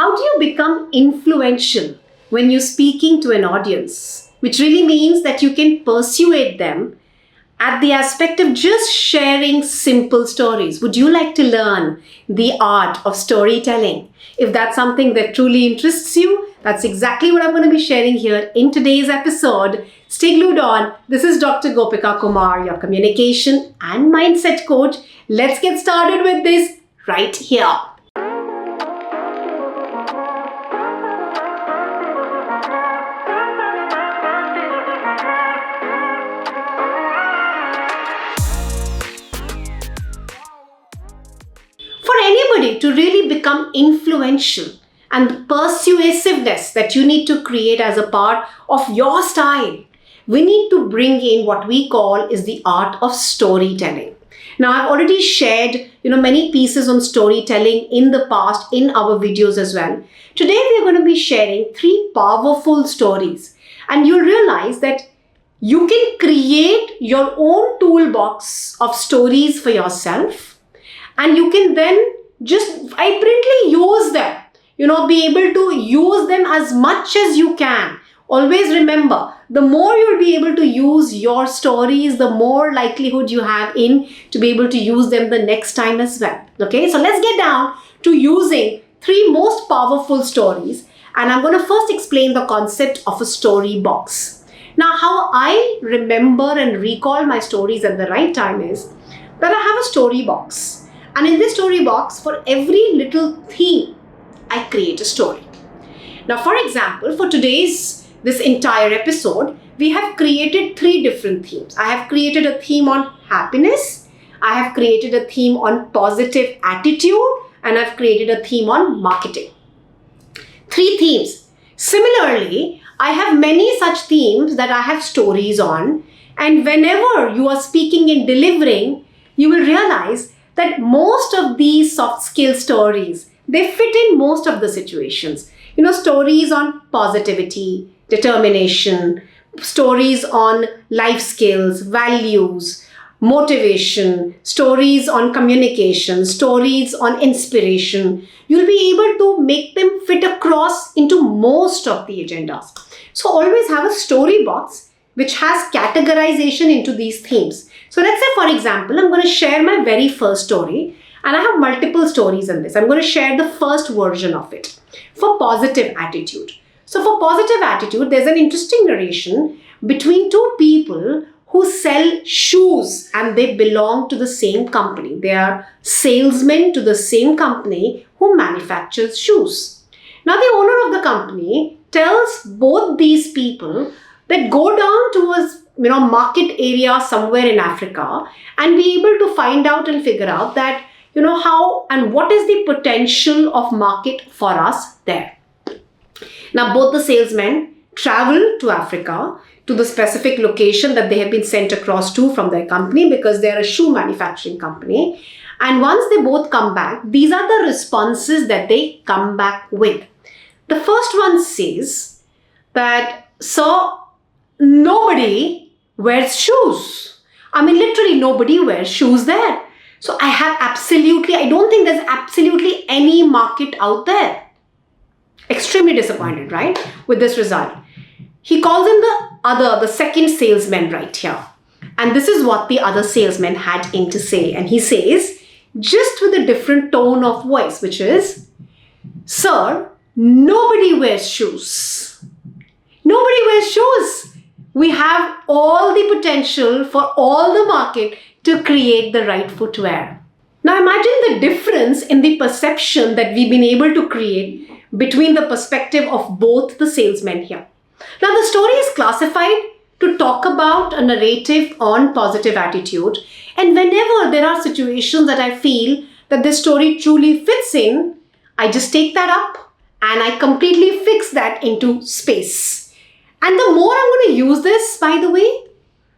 How do you become influential when you're speaking to an audience? Which really means that you can persuade them at the aspect of just sharing simple stories. Would you like to learn the art of storytelling? If that's something that truly interests you, that's exactly what I'm going to be sharing here in today's episode. Stay glued on. This is Dr. Gopika Kumar, your communication and mindset coach. Let's get started with this right here. For anybody to really become influential and the persuasiveness that you need to create as a part of your style, we need to bring in what we call is the art of storytelling. Now, I've already shared many pieces on storytelling in the past in our videos as well. Today, we're going to be sharing 3 powerful stories, and you'll realize that you can create your own toolbox of stories for yourself. And you can then just vibrantly use them, be able to use them as much as you can. Always remember, the more you'll be able to use your stories, the more likelihood you have to be able to use them the next time as well. Okay, so let's get down to using 3 most powerful stories. And I'm going to first explain the concept of a story box. Now, how I remember and recall my stories at the right time is that I have a story box. And in this story box, for every little theme, I create a story. Now, for example, for this entire episode, we have created 3 different themes. I have created a theme on happiness, I have created a theme on positive attitude, and I've created a theme on marketing. 3 themes. Similarly, I have many such themes that I have stories on. And whenever you are speaking and delivering, you will realize that most of these soft skill stories, they fit in most of the situations. Stories on positivity, determination, stories on life skills, values, motivation, stories on communication, stories on inspiration. You'll be able to make them fit across into most of the agendas. So always have a story box which has categorization into these themes. So let's say, for example, I'm going to share my very first story, and I have multiple stories in this. I'm going to share the first version of it for positive attitude. So for positive attitude, there's an interesting narration between 2 people who sell shoes and they belong to the same company. They are salesmen to the same company who manufactures shoes. Now the owner of the company tells both these people that go down to a market area somewhere in Africa and be able to find out and figure out that how and what is the potential of market for us there. Now both the salesmen travel to Africa to the specific location that they have been sent across to from their company because they are a shoe manufacturing company. And once they both come back, these are the responses that they come back with. The first one says that, "Sir, nobody wears shoes." I mean, literally nobody wears shoes there. So I don't think there's absolutely any market out there. Extremely disappointed, right? With this result. He calls in the second salesman right here. And this is what the other salesman had in to say. And he says, just with a different tone of voice, which is, "Sir, nobody wears shoes. Nobody wears shoes. We have all the potential for all the market to create the right footwear." Now imagine the difference in the perception that we've been able to create between the perspective of both the salesmen here. Now the story is classified to talk about a narrative on positive attitude. And whenever there are situations that I feel that this story truly fits in, I just take that up and I completely fix that into space. And the more I'm going to use this, by the way,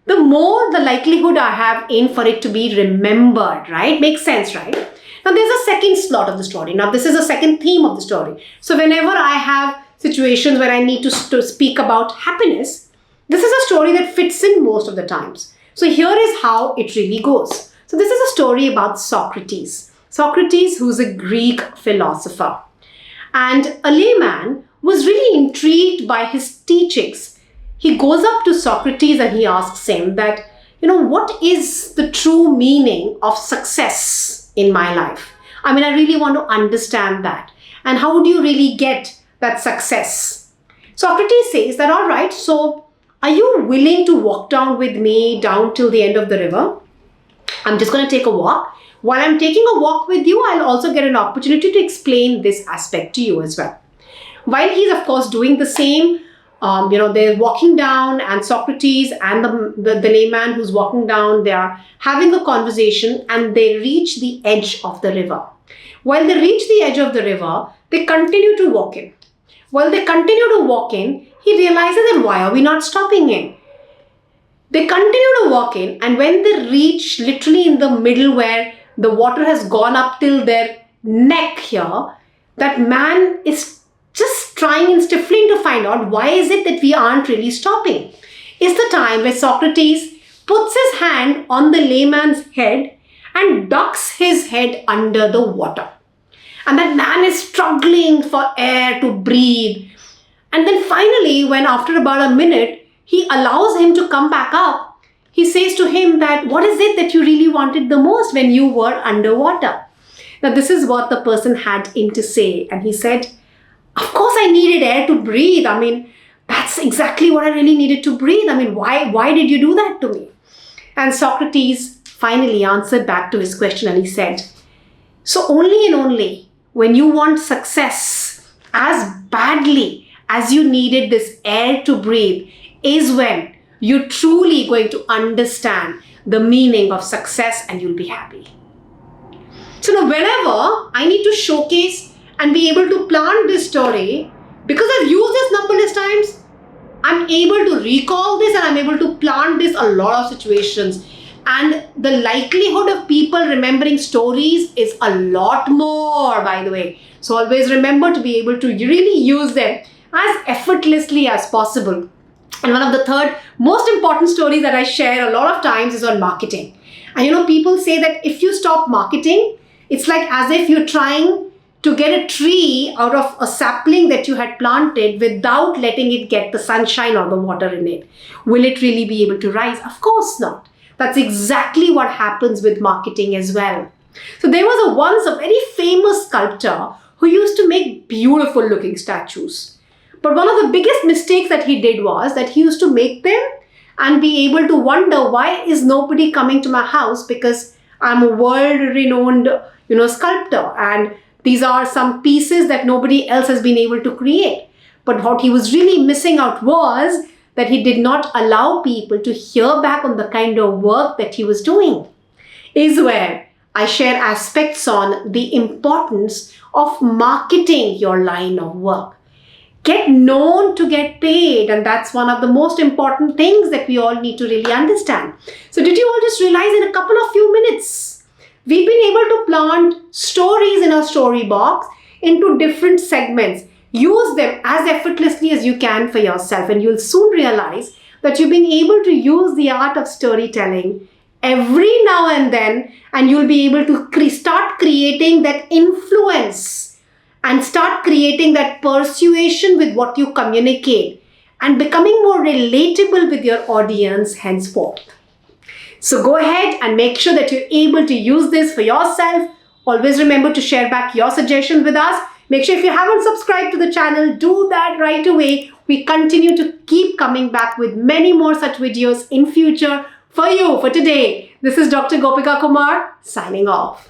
the more the likelihood I have for it to be remembered, right? Makes sense, right? Now there's a second slot of the story. Now this is a second theme of the story. So whenever I have situations where I need to speak about happiness, this is a story that fits in most of the times. So here is how it really goes. So this is a story about Socrates. Socrates, who's a Greek philosopher. And a layman was really intrigued by his teachings. He goes up to Socrates and he asks him that, what is the true meaning of success in my life? I mean, I really want to understand that. And how do you really get that success? Socrates says that, all right, so are you willing to walk down with me down till the end of the river? I'm just going to take a walk. While I'm taking a walk with you, I'll also get an opportunity to explain this aspect to you as well. While he's, of course, doing the same, they're walking down, and Socrates and the layman who's walking down, they are having a conversation, and they reach the edge of the river. While they reach the edge of the river, they continue to walk in. While they continue to walk in, he realizes that why are we not stopping in? They continue to walk in, and when they reach literally in the middle where the water has gone up till their neck here, that man is just trying and stifling to find out why is it that we aren't really stopping. It's the time where Socrates puts his hand on the layman's head and ducks his head under the water. And that man is struggling for air to breathe. And then finally, when after about a minute, he allows him to come back up, he says to him that, what is it that you really wanted the most when you were underwater? Now, this is what the person had in to say. And he said, of course, I needed air to breathe. I mean, that's exactly what I really needed to breathe. I mean, why did you do that to me? And Socrates finally answered back to his question, and he said, so only and only when you want success as badly as you needed this air to breathe is when you're truly going to understand the meaning of success, and you'll be happy. So now whenever I need to showcase and be able to plant this story, because I've used this numberless times, I'm able to recall this and I'm able to plant this a lot of situations. And the likelihood of people remembering stories is a lot more, by the way. So always remember to be able to really use them as effortlessly as possible. And one of the third most important stories that I share a lot of times is on marketing. And people say that if you stop marketing, it's like as if you're trying to get a tree out of a sapling that you had planted without letting it get the sunshine or the water in it. Will it really be able to rise? Of course not. That's exactly what happens with marketing as well. So there was once a very famous sculptor who used to make beautiful looking statues. But one of the biggest mistakes that he did was that he used to make them and be able to wonder, why is nobody coming to my house, because I'm a world-renowned, sculptor, and these are some pieces that nobody else has been able to create. But what he was really missing out was that he did not allow people to hear back on the kind of work that he was doing. Is where I share aspects on the importance of marketing your line of work. Get known to get paid, and that's one of the most important things that we all need to really understand. So did you all just realize in a couple of few minutes, we've been able to plant stories in our story box into different segments. Use them as effortlessly as you can for yourself, and you'll soon realize that you've been able to use the art of storytelling every now and then, and you'll be able to start creating that influence and start creating that persuasion with what you communicate and becoming more relatable with your audience henceforth. So go ahead and make sure that you're able to use this for yourself. Always remember to share back your suggestions with us. Make sure if you haven't subscribed to the channel, do that right away. We continue to keep coming back with many more such videos in future for you. For today, this is Dr. Gopika Kumar signing off.